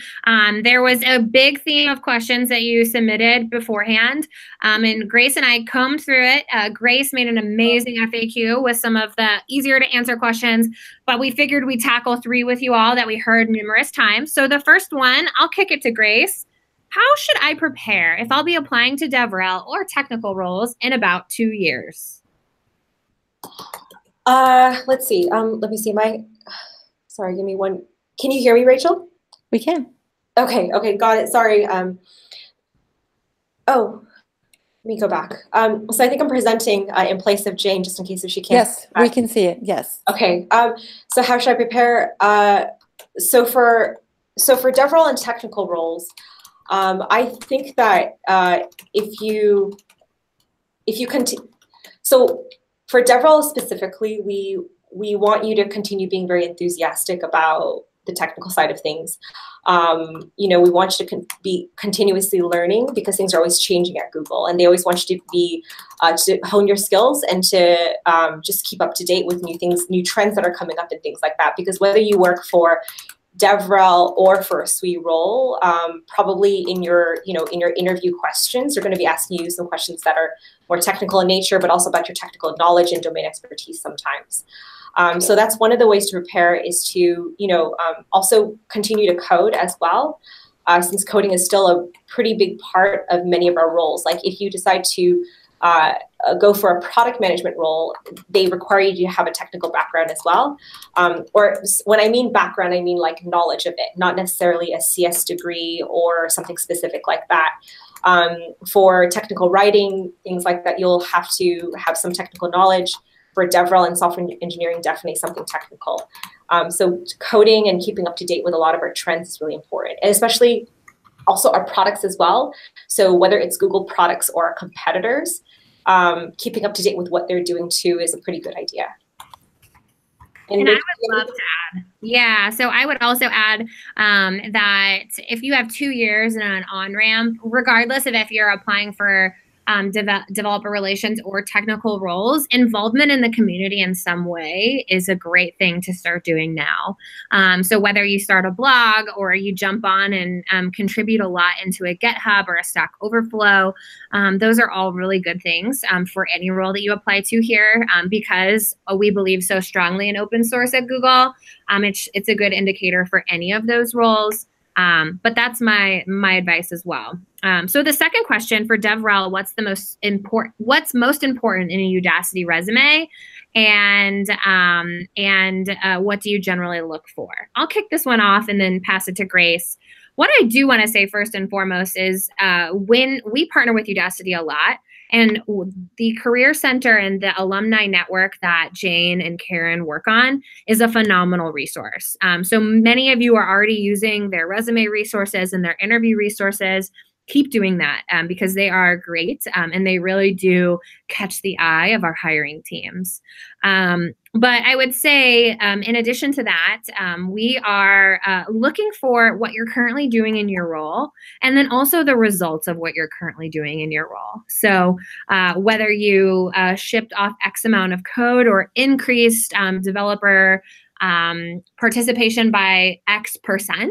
There was a big theme of questions that you submitted beforehand, and Grace and I combed through it. Grace made an amazing FAQ with some of the easier to answer questions, but we figured we'd tackle 3 with you all that we heard numerous times. So the first one, I'll kick it to Grace. How should I prepare if I'll be applying to DevRel or technical roles in about 2 years? Let's see. Let me see. Sorry, give me one. Can you hear me, Rachel? We can. Okay, got it. Sorry. Oh, let me go back. So I think I'm presenting in place of Jane, just in case if she can't. Yes, we can see it. Yes. Okay. So how should I prepare? So for DevRel and technical roles, I think that if you continue, so for DevRel specifically, we want you to continue being very enthusiastic about the technical side of things. You know, we want you to be continuously learning, because things are always changing at Google, and they always want you to be to hone your skills and to just keep up to date with new things, new trends that are coming up and things like that. Because whether you work for DevRel or for a SWE role, probably in your interview questions, they're going to be asking you some questions that are more technical in nature, but also about your technical knowledge and domain expertise sometimes. So that's one of the ways to prepare, is to also continue to code as well, since coding is still a pretty big part of many of our roles. Like if you decide to go for a product management role, they require you to have a technical background as well. Or when I mean background, I mean like knowledge of it, not necessarily a CS degree or something specific like that. For technical writing, things like that, you'll have to have some technical knowledge. For DevRel and software engineering, definitely something technical. So coding and keeping up to date with a lot of our trends is really important, and especially also our products as well. So whether it's Google products or our competitors, keeping up to date with what they're doing too is a pretty good idea. And I would love to add, yeah, so I would also add that if you have 2 years and an on-ramp, regardless of if you're applying for developer relations or technical roles, involvement in the community in some way is a great thing to start doing now. So whether you start a blog or you jump on and contribute a lot into a GitHub or a Stack Overflow, those are all really good things for any role that you apply to here, because we believe so strongly in open source at Google. It's a good indicator for any of those roles. But that's my advice as well. So the second question for DevRel, what's most important in a Udacity resume, and what do you generally look for? I'll kick this one off and then pass it to Grace. What I do want to say first and foremost is when we partner with Udacity a lot, and the Career Center and the alumni network that Jane and Karen work on is a phenomenal resource. So many of you are already using their resume resources and their interview resources. Keep doing that because they are great and they really do catch the eye of our hiring teams. But I would say, in addition to that, we are looking for what you're currently doing in your role, and then also the results of what you're currently doing in your role. So whether you shipped off X amount of code or increased developer participation by X%,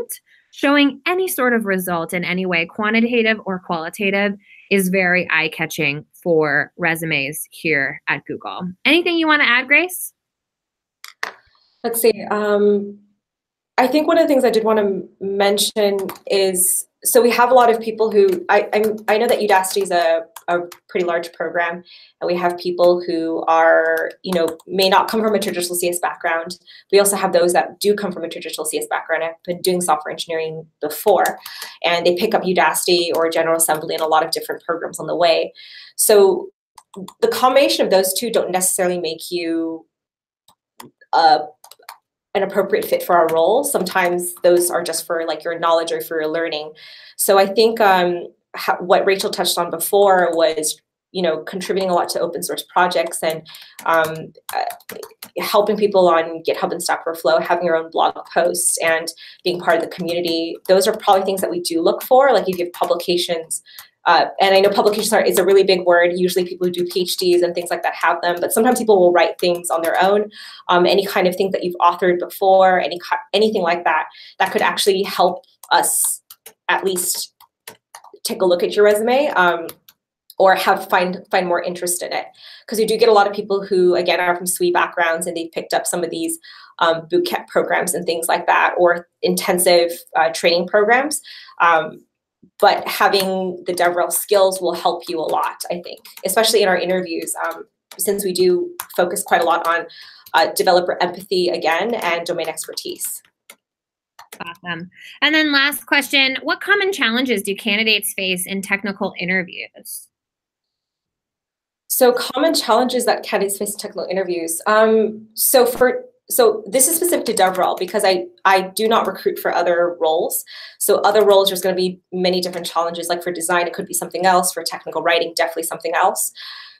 showing any sort of result in any way, quantitative or qualitative, is very eye-catching for resumes here at Google. Anything you want to add, Grace? Let's see. I think one of the things I did want to mention is, so we have a lot of people who, I know that Udacity is a pretty large program, and we have people who are, may not come from a traditional CS background. We also have those that do come from a traditional CS background and have been doing software engineering before, and they pick up Udacity or General Assembly and a lot of different programs on the way. So the combination of those two don't necessarily make you an appropriate fit for our role. Sometimes those are just for like your knowledge or for your learning. So I think what Rachel touched on before was, contributing a lot to open source projects and helping people on GitHub and Stack Overflow, having your own blog posts and being part of the community. Those are probably things that we do look for. Like if you have publications, and I know publications is a really big word. Usually people who do PhDs and things like that have them, but sometimes people will write things on their own. Any kind of thing that you've authored before, anything like that, that could actually help us at least take a look at your resume or find more interest in it. Because you do get a lot of people who, again, are from SWE backgrounds and they've picked up some of these bootcamp programs and things like that, or intensive training programs. But having the DevRel skills will help you a lot, I think, especially in our interviews, since we do focus quite a lot on developer empathy, again, and domain expertise. Awesome. And then last question, what common challenges do candidates face in technical interviews? So common challenges that candidates face in technical interviews. So this is specific to DevRel because I do not recruit for other roles. So other roles, there's going to be many different challenges. Like for design, it could be something else. For technical writing, definitely something else.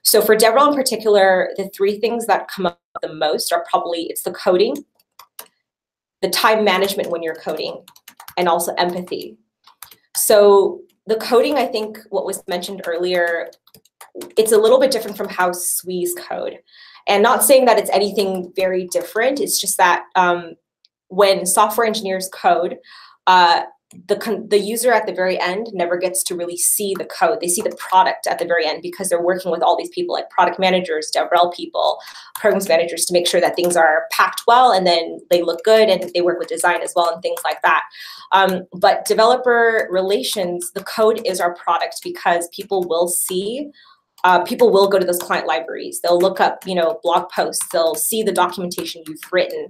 So for DevRel in particular, the three things that come up the most are probably, it's the coding, the time management when you're coding, and also empathy. So the coding, I think what was mentioned earlier, it's a little bit different from how SWEs code. And not saying that it's anything very different, it's just that when software engineers code, the user at the very end never gets to really see the code. They see the product at the very end because they're working with all these people like product managers, DevRel people, programs managers to make sure that things are packed well and then they look good, and they work with design as well and things like that. But developer relations, the code is our product because people will see people will go to those client libraries. They'll look up, blog posts. They'll see the documentation you've written.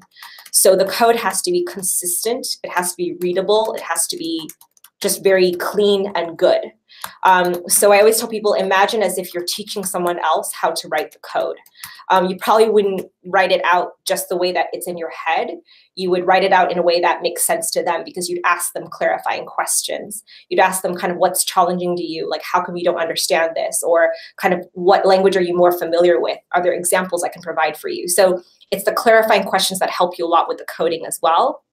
So the code has to be consistent. It has to be readable. It has to be just very clean and good. So I always tell people, imagine as if you're teaching someone else how to write the code. You probably wouldn't write it out just the way that it's in your head. You would write it out in a way that makes sense to them because you'd ask them clarifying questions. You'd ask them kind of what's challenging to you, like how come you don't understand this, or kind of what language are you more familiar with? Are there examples I can provide for you? So it's the clarifying questions that help you a lot with the coding as well.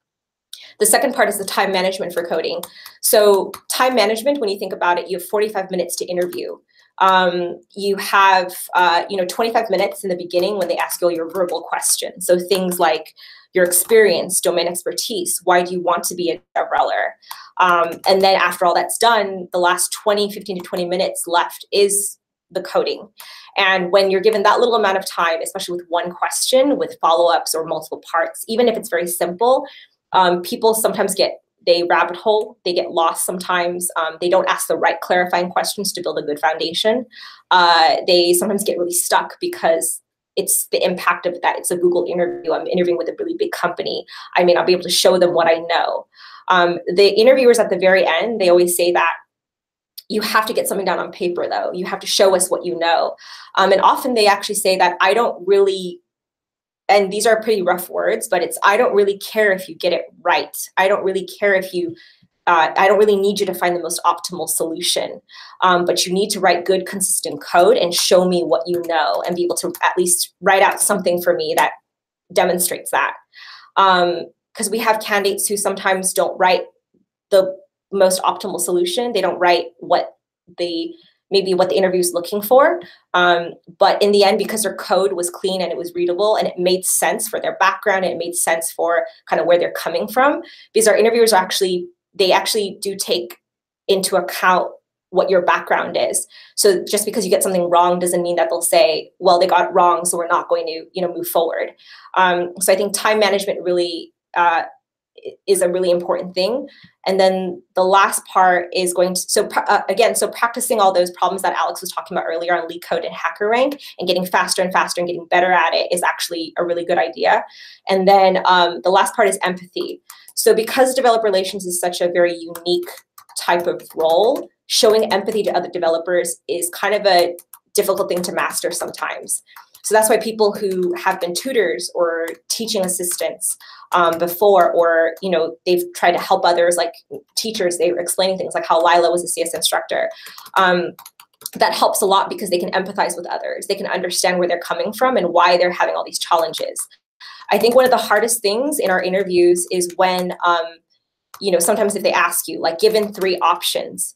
The second part is the time management for coding. So time management, when you think about it, you have 45 minutes to interview. You have, 25 minutes in the beginning when they ask you all your verbal questions. So things like your experience, domain expertise, why do you want to be a DevReller? And then after all that's done, the last 15 to 20 minutes left is the coding. And when you're given that little amount of time, especially with one question, with follow-ups or multiple parts, even if it's very simple, people sometimes they rabbit hole, they get lost sometimes. They don't ask the right clarifying questions to build a good foundation. They sometimes get really stuck because it's the impact of that. It's a Google interview. I'm interviewing with a really big company. I may not be able to show them what I know. The interviewers at the very end, they always say that you have to get something down on paper, though. You have to show us what you know. And often they actually say that I don't really, and these are pretty rough words, but I don't really care if you get it right. I don't really care if you, I don't really need you to find the most optimal solution, but you need to write good, consistent code and show me what you know and be able to at least write out something for me that demonstrates that. Because we have candidates who sometimes don't write the most optimal solution. They don't write maybe what the interview is looking for. But in the end, because their code was clean and it was readable and it made sense for their background and it made sense for kind of where they're coming from, because our interviewers they actually do take into account what your background is. So just because you get something wrong doesn't mean that they'll say, well, they got it wrong, so we're not going to, move forward. So I think time management really is a really important thing. And then the last part is so practicing all those problems that Alex was talking about earlier on LeetCode and HackerRank and getting faster and faster and getting better at it is actually a really good idea. And then the last part is empathy. So because developer relations is such a very unique type of role, showing empathy to other developers is kind of a difficult thing to master sometimes. So that's why people who have been tutors or teaching assistants before, or they've tried to help others, like teachers, they were explaining things like how Lila was a CS instructor. That helps a lot because they can empathize with others. They can understand where they're coming from and why they're having all these challenges. I think one of the hardest things in our interviews is when, sometimes if they ask you, like, given 3 options,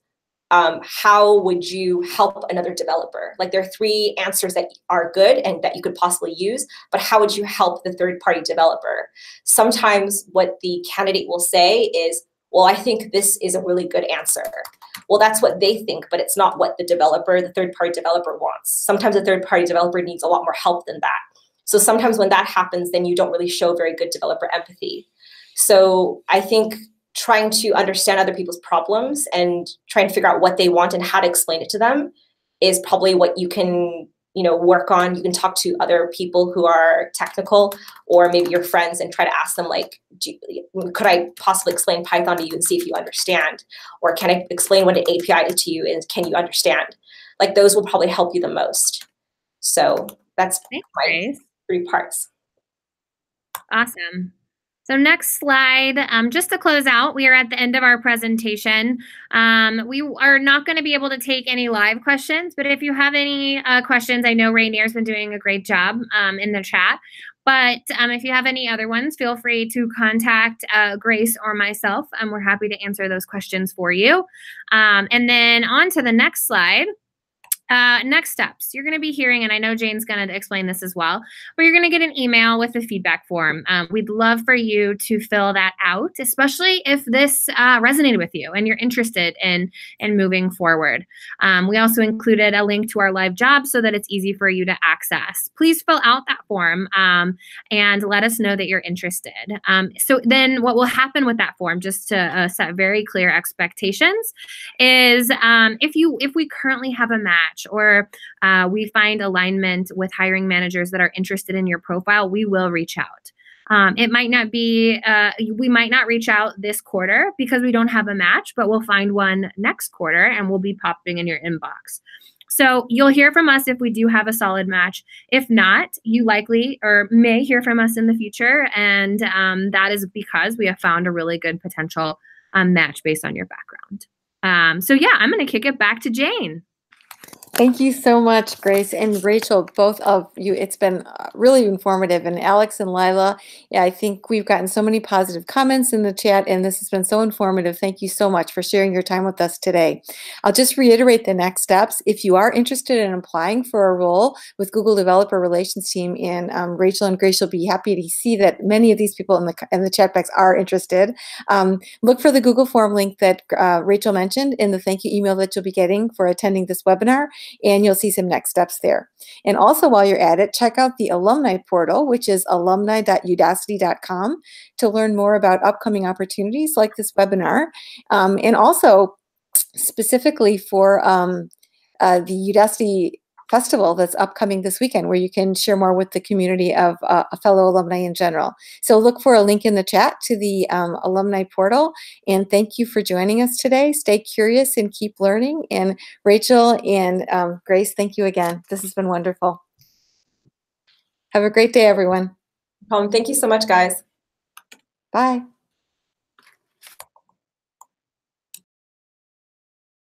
how would you help another developer? Like, there are 3 answers that are good and that you could possibly use, but how would you help the third-party developer? Sometimes what the candidate will say is, well, I think this is a really good answer. Well, that's what they think, but it's not what the third-party developer wants. Sometimes the third-party developer needs a lot more help than that. So sometimes when that happens, then you don't really show very good developer empathy. So I think trying to understand other people's problems and trying to figure out what they want and how to explain it to them is probably what you can, work on. You can talk to other people who are technical, or maybe your friends, and try to ask them, like, could I possibly explain Python to you and see if you understand? Or can I explain what an API is to you and can you understand? Like, those will probably help you the most. So that's my 3 parts. Awesome. So next slide, just to close out, we are at the end of our presentation. We are not going to be able to take any live questions, but if you have any questions, I know Rainier's been doing a great job in the chat. But if you have any other ones, feel free to contact Grace or myself. We're happy to answer those questions for you. And then on to the next slide. Next steps, you're going to be hearing, and I know Jane's going to explain this as well, but you're going to get an email with a feedback form. We'd love for you to fill that out, especially if this resonated with you and you're interested in moving forward. We also included a link to our live job so that it's easy for you to access. Please fill out that form and let us know that you're interested. So then what will happen with that form, just to set very clear expectations, is if we currently have a match, or we find alignment with hiring managers that are interested in your profile, we will reach out. It might not be, we might not reach out this quarter because we don't have a match, but we'll find one next quarter and we'll be popping in your inbox. So you'll hear from us if we do have a solid match. If not, you likely or may hear from us in the future, and that is because we have found a really good potential match based on your background. So yeah, I'm going to kick it back to Jane. Thank you so much, Grace and Rachel, both of you. It's been really informative. And Alex and Lila, yeah, I think we've gotten so many positive comments in the chat, and this has been so informative. Thank you so much for sharing your time with us today. I'll just reiterate the next steps. If you are interested in applying for a role with Google Developer Relations Team, and Rachel and Grace will be happy to see that many of these people in the chat box are interested. Look for the Google form link that Rachel mentioned in the thank you email that you'll be getting for attending this webinar, and you'll see some next steps there. And also, while you're at it, check out the alumni portal, which is alumni.udacity.com, to learn more about upcoming opportunities like this webinar, and also specifically for the Udacity festival that's upcoming this weekend, where you can share more with the community of fellow alumni in general. So look for a link in the chat to the alumni portal. And thank you for joining us today. Stay curious and keep learning. And Rachel and Grace, thank you again. This has been wonderful. Have a great day, everyone. Thank you so much, guys. Bye.